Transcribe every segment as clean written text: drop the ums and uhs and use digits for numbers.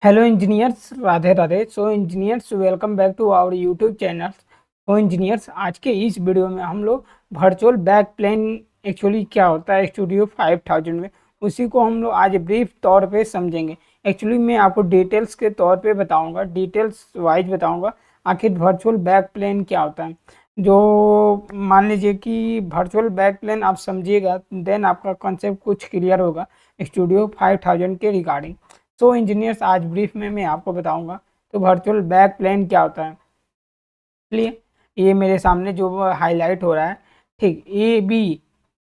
Hello engineers, Radhe Radhe. So engineers, welcome back to our YouTube channel. So engineers, आज के इस video में हम लोग वर्चुअल बैक प्लेन एक्चुअली क्या होता है स्टूडियो 5000 में, उसी को हम लोग आज ब्रीफ तौर पे समझेंगे। एक्चुअली मैं आपको डिटेल्स के तौर पे बताऊंगा, डिटेल्स वाइज बताऊंगा आखिर वर्चुअल बैक प्लेन क्या होता है। जो मान लीजिए कि वर्चुअल बैक प्लेन आप समझिएगा, देन आपका कॉन्सेप्ट कुछ क्लियर होगा स्टूडियो 5000 के रिगार्डिंग। सो इंजीनियर्स, आज ब्रीफ में मैं आपको बताऊंगा तो वर्चुअल बैक प्लेन क्या होता है। इसलिए ये मेरे सामने जो हाईलाइट हो रहा है, ठीक, A B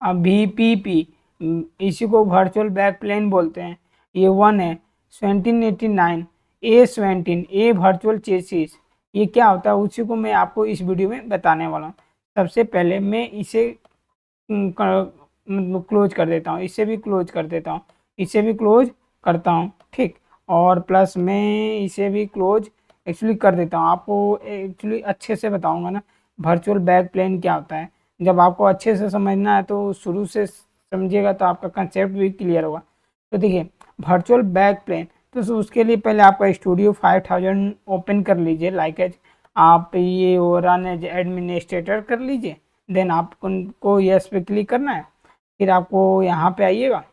V P P, इसी को वर्चुअल बैक प्लेन बोलते हैं। ये वन है 1789 A17 ए वर्चुअल चेसिस। ये क्या होता है उसी को मैं आपको इस वीडियो में बताने वाला हूँ। सबसे पहले मैं इसे क्लोज कर देता हूँ, इसे भी क्लोज कर देता हूँ, इसे भी क्लोज करता हूँ, ठीक। और प्लस मैं इसे भी क्लोज एक्चुअली कर देता हूँ। आपको एक्चुअली अच्छे से बताऊंगा ना वर्चुअल बैक प्लेन क्या होता है। जब आपको अच्छे से समझना है तो शुरू से समझिएगा तो आपका कंसेप्ट भी क्लियर होगा। तो देखिए, वर्चुअल बैक प्लेन, तो उसके लिए पहले आपका स्टूडियो 5000 ओपन कर लीजिए, लाइक एज आप ये रन एज एडमिनिस्ट्रेटर कर लीजिए। देन आपको यस पे क्लिक करना है। फिर आपको यहाँ पे आइएगा,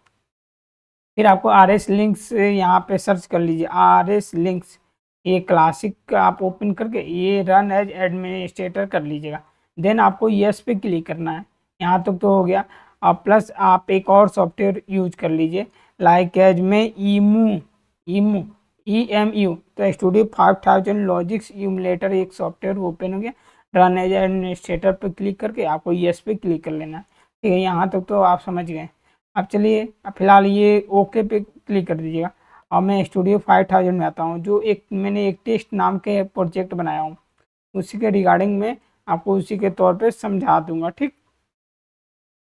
फिर आपको आर एस लिंक्स यहाँ पे सर्च कर लीजिए। आर एस लिंक्स ये क्लासिक आप ओपन करके ये रन एज एडमिनिस्ट्रेटर कर लीजिएगा। देन आपको यस पे क्लिक करना है। यहाँ तक तो हो गया। अब प्लस आप एक और सॉफ्टवेयर यूज कर लीजिए, लाइक एज में ईमू ईमू EMU। तो स्टूडियो 5000 लॉजिक्स इमुलेटर एक सॉफ्टवेयर ओपन हो गया। रन एज एडमिनिस्ट्रेटर पर क्लिक करके आपको यस पे क्लिक कर लेना है। ठीक है, यहाँ तक तो आप समझ गए। अब चलिए, अब फिलहाल ये ओके पे क्लिक कर दीजिएगा। और मैं स्टूडियो 5000 में आता हूँ, जो मैंने एक टेस्ट नाम के प्रोजेक्ट बनाया हूँ, उसी के रिगार्डिंग में आपको उसी के तौर पे समझा दूंगा, ठीक।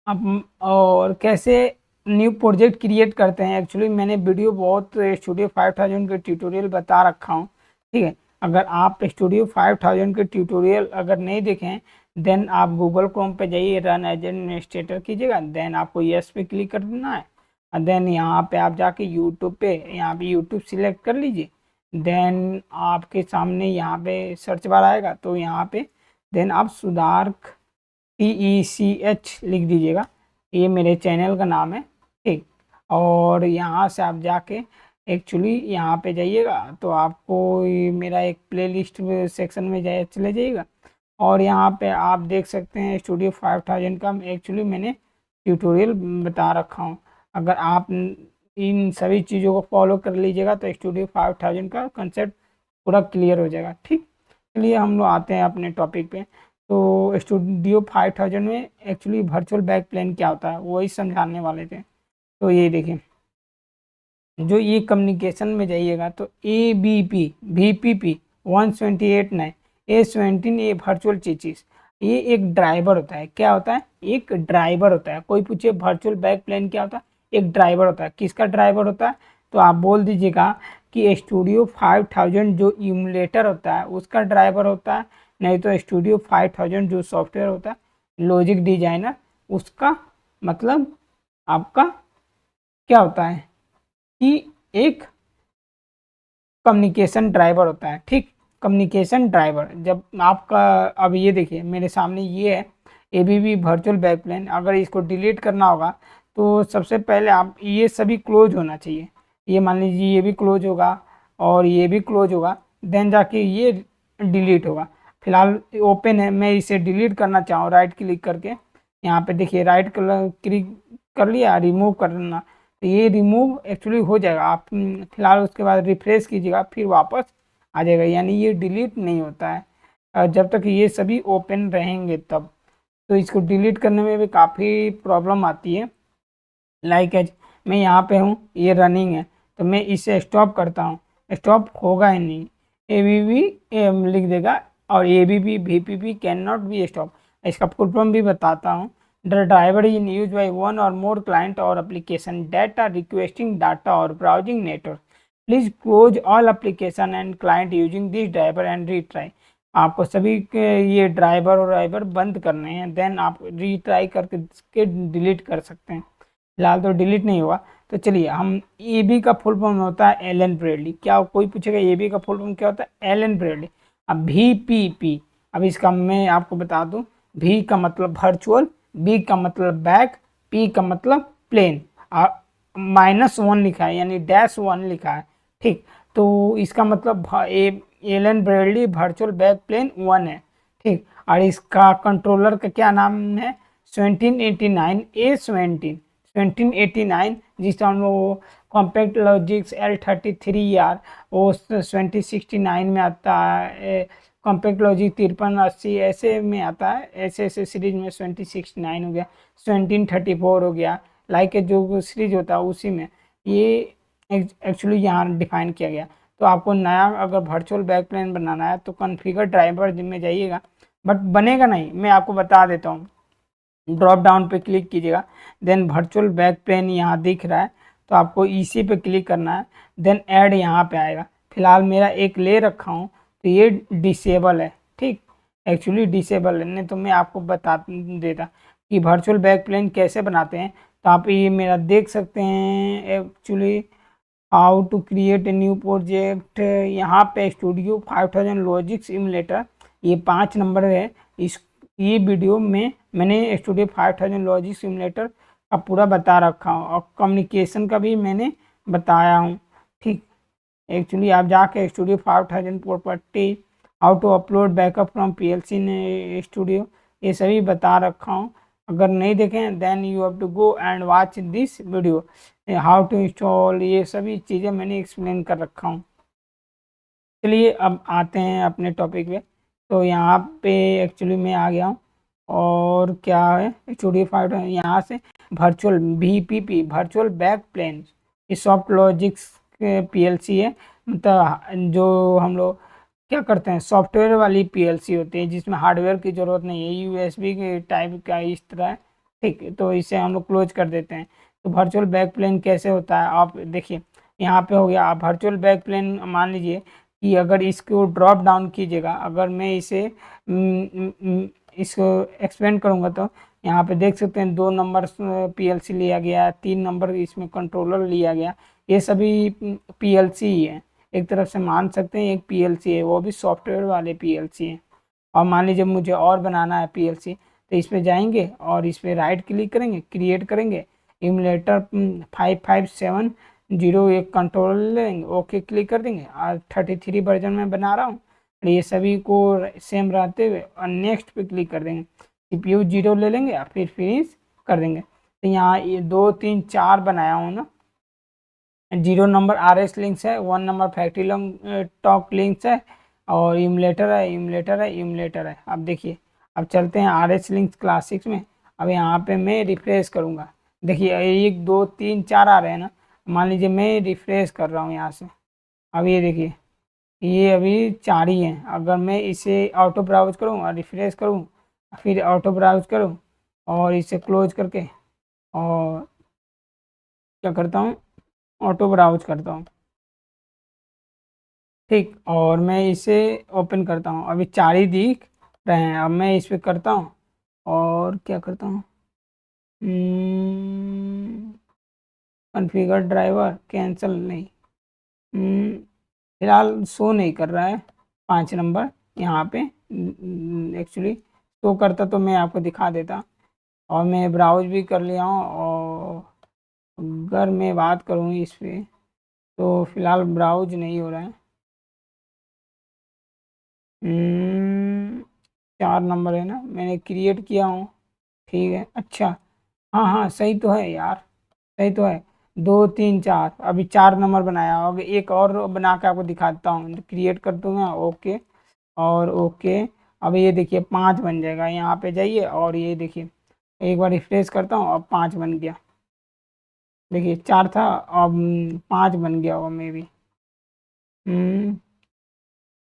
अब और कैसे न्यू प्रोजेक्ट क्रिएट करते हैं, एक्चुअली मैंने वीडियो बहुत स्टूडियो 5000 के ट्यूटोरियल बता रखा हूँ, ठीक है। अगर आप स्टूडियो 5000 के ट्यूटोरियल अगर नहीं देखें, देन आप गूगल क्रोम पे जाइए, रन एज एडमिनिस्ट्रेटर कीजिएगा। देन आपको यस पे क्लिक कर देना है। और देन यहाँ पे आप जाके यूट्यूब पे, यहाँ पे यूट्यूब सिलेक्ट कर लीजिए। देन आपके सामने यहाँ पे सर्च बार आएगा, तो यहाँ पे देन आप सुधार्क TECH लिख दीजिएगा। ये मेरे चैनल का नाम है, ठीक। और यहाँ से आप जाके एक्चुअली यहाँ पे जाइएगा तो आपको ये मेरा एक प्लेलिस्ट सेक्शन में चले जाइएगा। और यहाँ पे आप देख सकते हैं स्टूडियो 5000 का एक्चुअली मैंने ट्यूटोरियल बता रखा हूँ। अगर आप इन सभी चीज़ों को फॉलो कर लीजिएगा तो स्टूडियो 5000 का कंसेप्ट पूरा क्लियर हो जाएगा, ठीक। चलिए हम लोग आते हैं अपने टॉपिक पे। तो स्टूडियो 5000 में एक्चुअली वर्चुअल बैक प्लेन क्या होता है वही समझाने वाले थे। तो ये देखिए, जो ये कम्युनिकेशन में जाइएगा तो ABP VPP 128 A17 ये वर्चुअल चीज़, ये एक ड्राइवर होता है। क्या होता है? एक ड्राइवर होता है। कोई पूछे वर्चुअल बैक प्लेन क्या होता है, एक ड्राइवर होता है। किसका ड्राइवर होता है? तो आप बोल दीजिएगा कि स्टूडियो 5000 जो इमुलेटर होता है उसका ड्राइवर होता है, नहीं तो स्टूडियो 5000 जो सॉफ्टवेयर होता है लॉजिक डिजाइनर, उसका मतलब आपका क्या होता है कि एक कम्युनिकेशन ड्राइवर होता है, ठीक। कम्युनिकेशन ड्राइवर जब आपका, अब ये देखिए मेरे सामने ये है ABB वर्चुअल बैक प्लेन। अगर इसको डिलीट करना होगा तो सबसे पहले आप ये सभी क्लोज होना चाहिए। ये मान लीजिए ये भी क्लोज होगा और ये भी क्लोज होगा, देन जाके ये डिलीट होगा। फिलहाल ओपन है, मैं इसे डिलीट करना चाहूँ राइट क्लिक करके, यहाँ पे देखिए राइट क्लिक कर लिया, रिमूव करना, तो ये रिमूव एक्चुअली हो जाएगा। आप फिलहाल उसके बाद रिफ्रेश कीजिएगा, फिर वापस आ जाएगा, यानी ये डिलीट नहीं होता है जब तक ये सभी ओपन रहेंगे तब। तो इसको डिलीट करने में भी काफ़ी प्रॉब्लम आती है। लाइक एज मैं यहाँ पे हूँ, ये रनिंग है, तो मैं इसे स्टॉप करता हूँ, स्टॉप होगा ही नहीं, ABB लिख देगा। और ABB VPP can not be stop. इसका फुल फॉर्म भी बताता हूँ। The driver is used by one or more client or application that are requesting data or browsing network. Please close all application and client using this driver and retry. आपको सभी ये driver बंद करने हैं, then आप retry करके delete कर सकते हैं। फिलहाल तो डिलीट नहीं हुआ, तो चलिए हम ए बी का फुल फॉर्म होता है एलन ब्रेडली। क्या कोई पूछेगा ए बी का फुल फॉर्म क्या होता है? Allen Bradley. अब वी पी पी, अब इसका मैं आपको बता दूं, वी का मतलब वर्चुअल, बी का मतलब बैक, पी का मतलब प्लेन, -1 लिखा है यानी -1 लिखा है, ठीक। तो इसका मतलब Allen Bradley virtual back plane 1 है, ठीक। और इसका कंट्रोलर का क्या नाम है? 1789 A17, 1789, जिसका हम लोग कॉम्पैक्ट लॉजिक्स L33R वो 2069 में आता है, कॉम्पैक्ट लॉजिक 5380 ऐसे में आता है, ऐसे ऐसे सीरीज में 2069 हो गया, 1734 हो गया, लाइक जो सीरीज होता है उसी में ये एक्चुअली यहाँ डिफाइन किया गया। तो आपको नया अगर वर्चुअल बैक प्लेन बनाना है तो कॉन्फ़िगर ड्राइवर में जाइएगा, बट बनेगा नहीं, मैं आपको बता देता हूँ। ड्रॉप डाउन पे क्लिक कीजिएगा, देन वर्चुअल बैक प्लेन यहाँ दिख रहा है, तो आपको इसी पे क्लिक करना है, देन ऐड यहाँ पे आएगा। फिलहाल मेरा एक ले रखा हूँ तो ये डिसेबल है, ठीक, एक्चुअली डिसेबल है, नहीं तो मैं आपको बता देता कि वर्चुअल बैक प्लेन कैसे बनाते हैं। तो आप ये मेरा देख सकते हैं actually how to create a new project, यहाँ पे स्टूडियो 5000 लॉजिक सिमुलेटर, ये 5 नंबर है। इस ये वीडियो में मैंने स्टूडियो 5000 लॉजिक सिमुलेटर का पूरा बता रखा हूँ और कम्युनिकेशन का भी मैंने बताया हूँ, ठीक। एक्चुअली आप जाके studio 5000 property, how to upload backup from PLC ने स्टूडियो, ये सभी बता रखा हूँ। अगर नहीं देखें then you have to go and watch this video, how to install, ये सभी चीज़ें मैंने एक्सप्लेन कर रखा हूँ। चलिए अब आते हैं अपने टॉपिक पे। तो यहाँ पे एक्चुअली मैं आ गया हूँ और क्या है स्टूडियो 5 यहाँ से virtual VPP virtual back plane, ये सॉफ्ट लॉजिक्स PLC है, मतलब जो हम लोग क्या करते हैं सॉफ्टवेयर वाली PLC होती है जिसमें हार्डवेयर की ज़रूरत नहीं है, USB के टाइप का इस तरह है, ठीक। तो इसे हम लोग क्लोज कर देते हैं। तो वर्चुअल बैक प्लेन कैसे होता है आप देखिए, यहाँ पे हो गया। आप वर्चुअल बैक प्लेन मान लीजिए कि अगर इसको ड्रॉप डाउन कीजिएगा, अगर मैं इसे इसको एक्सपेंड करूँगा तो यहाँ पे देख सकते हैं 2 नंबर PLC लिया गया, 3 नंबर इसमें कंट्रोलर लिया गया, ये सभी PLC ही है, एक तरफ से मान सकते हैं एक PLC है, वो भी सॉफ्टवेयर वाले PLC हैं। और मान लीजिए मुझे और बनाना है PLC, तो इस पर जाएंगे और इस पर राइट क्लिक करेंगे, क्रिएट करेंगे, इमुलेटर 5570 एक कंट्रोल लेंगे, ओके क्लिक कर देंगे। और 33 वर्जन में बना रहा हूँ, ये सभी को सेम रहते हुए और नेक्स्ट पे क्लिक कर देंगे, CPU 0 ले लेंगे और फिर फिनिश कर देंगे। तो यहाँ ये 2 3 4 बनाया हूँ ना, 0 नंबर RS लिंक्स है, 1 नंबर फैक्ट्री टॉक लिंक्स है, और इमुलेटर है, इमुलेटर है, इमुलेटर है। अब देखिए, अब चलते हैं RS लिंक्स क्लासिक्स में। अब यहाँ पे मैं रिफ्रेश करूँगा, देखिए 1 2 3 4 आ रहे हैं ना, मान लीजिए मैं रिफ्रेश कर रहा हूँ यहाँ से, अब ये देखिए ये अभी 4 ही हैं। अगर मैं इसे ऑटो ब्राउज करूँ और रिफ्रेश करूँ, फिर ऑटो ब्राउज करूँ और इसे क्लोज करके और क्या करता हूँ ऑटो ब्राउज करता हूँ, ठीक, और मैं इसे ओपन करता हूँ, अभी 4 ही दिख रहे हैं। अब मैं इस पर करता हूँ और क्या करता हूँ, कॉन्फ़िगर ड्राइवर कैंसिल नहीं, फिलहाल शो नहीं कर रहा है 5 नंबर यहाँ पे, एक्चुअली शो करता तो मैं आपको दिखा देता। और मैं ब्राउज भी कर लिया हूँ, और अगर मैं बात करूँ इस पे तो फिलहाल ब्राउज नहीं हो रहा है। 4 नंबर है ना, मैंने क्रिएट किया हूँ, ठीक है, अच्छा, हाँ हाँ सही तो है यार, सही तो है, 2 3 4, अभी 4 नंबर बनाया, और एक और बना के आपको दिखाता हूँ, क्रिएट कर दूंगा, ओके और ओके। अब ये देखिए 5 बन जाएगा, यहाँ पे जाइए और ये देखिए एक बार रिफ्रेश करता हूँ, अब 5 बन गया, देखिए 4 था अब 5 बन गया होगा मे बी।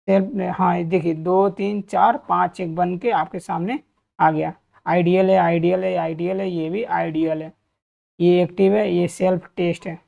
सेल्फ, हाँ ये देखिए 2 3 4 5 एक बन के आपके सामने आ गया। आइडियल है, आइडियल है, आइडियल है, ये भी आइडियल है, ये एक्टिव है, ये सेल्फ टेस्ट है।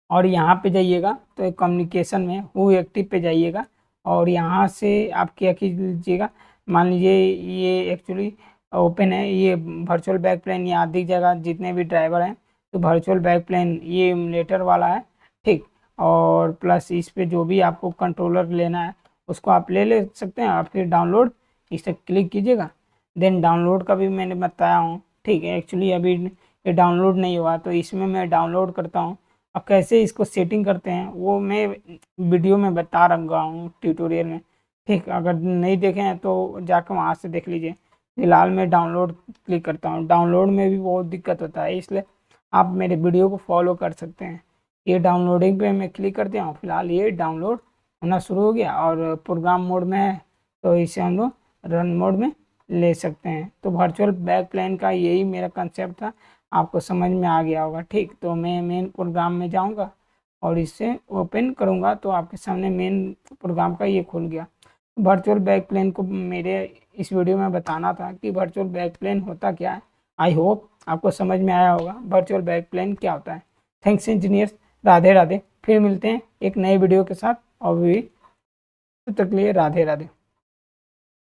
और यहाँ पे जाइएगा तो कम्युनिकेशन में हु एक्टिव पे जाइएगा, और यहाँ से आप क्या कीजिएगा, मान लीजिए ये एक्चुअली ओपन है, ये वर्चुअल बैक प्लेन यहाँ दिख जाएगा जितने भी ड्राइवर हैं, तो वर्चुअल बैकप्लेन ये एमुलेटर वाला है, ठीक। और प्लस इस पे जो भी आपको कंट्रोलर लेना है उसको आप ले सकते हैं, और फिर डाउनलोड इस पर क्लिक कीजिएगा। देन डाउनलोड का भी मैंने बताया हूँ, ठीक है। एक्चुअली अभी ये डाउनलोड नहीं हुआ, तो इसमें मैं डाउनलोड करता हूँ। अब कैसे इसको सेटिंग करते हैं वो मैं वीडियो में बता रखा हूँ ट्यूटोरियल में, ठीक। अगर नहीं देखे हैं तो जाकर वहाँ से देख लीजिए। फिलहाल मैं डाउनलोड क्लिक करता हूँ, डाउनलोड में भी बहुत दिक्कत होता है, इसलिए आप मेरे वीडियो को फॉलो कर सकते हैं। ये डाउनलोडिंग पे मैं क्लिक कर दिया हूँ, फिलहाल ये डाउनलोड होना शुरू हो गया, और प्रोग्राम मोड में है, तो इसे हम लोग रन मोड में ले सकते हैं। तो वर्चुअल बैकप्लेन का यही मेरा कंसेप्ट था, आपको समझ में आ गया होगा, ठीक। तो मैं मेन प्रोग्राम में जाऊंगा और इसे ओपन करूंगा, तो आपके सामने मेन प्रोग्राम का ये खुल गया। वर्चुअल बैकप्लेन को मेरे इस वीडियो में बताना था कि वर्चुअल बैकप्लेन होता क्या है। आई होप आपको समझ में आया होगा वर्चुअल बैकप्लेन क्या होता है। Thanks engineers, Radhe Radhe. फिर मिलते हैं एक नए वीडियो के साथ, और भी तब तक के लिए राधे राधे।